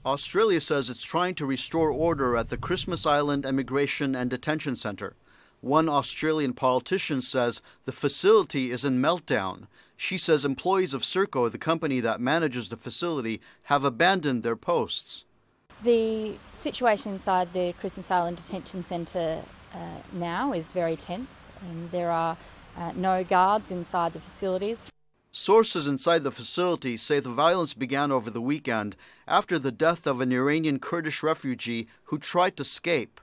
Australia says it's trying to restore order at the Christmas Island Immigration and Detention Centre. One Australian politician says the facility is in meltdown. She says employees of Serco, the company that manages the facility, have abandoned their posts. The situation inside the Christmas Island Detention Centre now is very tense. There are no guards inside the facilities. Sources inside the facility say the violence began over the weekend after the death of an Iranian Kurdish refugee who tried to escape.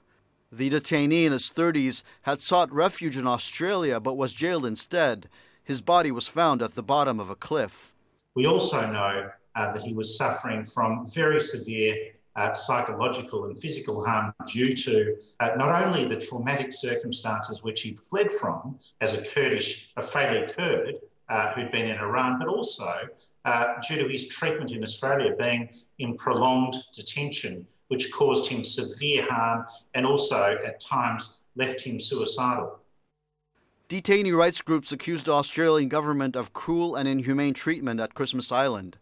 The detainee in his 30s had sought refuge in Australia but was jailed instead. His body was found at the bottom of a cliff. We also know that he was suffering from very severe psychological and physical harm due to not only the traumatic circumstances which he fled from as a Faili Kurd who'd been in Iran, but also due to his treatment in Australia being in prolonged detention, which caused him severe harm and also at times left him suicidal. Detainee rights groups accused the Australian government of cruel and inhumane treatment at Christmas Island.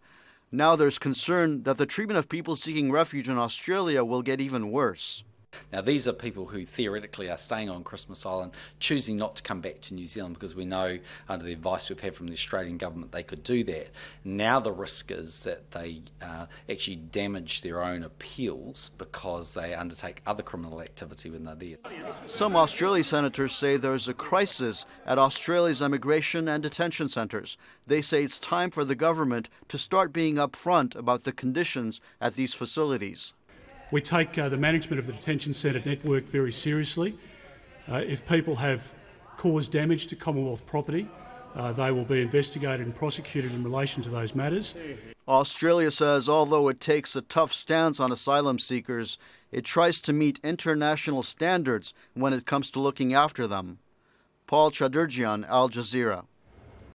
Now there's concern that the treatment of people seeking refuge in Australia will get even worse. Now, these are people who theoretically are staying on Christmas Island, choosing not to come back to New Zealand because we know, under the advice we've had from the Australian government, they could do that. Now the risk is that they actually damage their own appeals because they undertake other criminal activity when they're there. Some Australian senators say there is a crisis at Australia's immigration and detention centres. They say it's time for the government to start being upfront about the conditions at these facilities. We take the management of the detention centre network very seriously. If people have caused damage to Commonwealth property, they will be investigated and prosecuted in relation to those matters. Australia says although it takes a tough stance on asylum seekers, it tries to meet international standards when it comes to looking after them. Paul Chadurjian, Al Jazeera.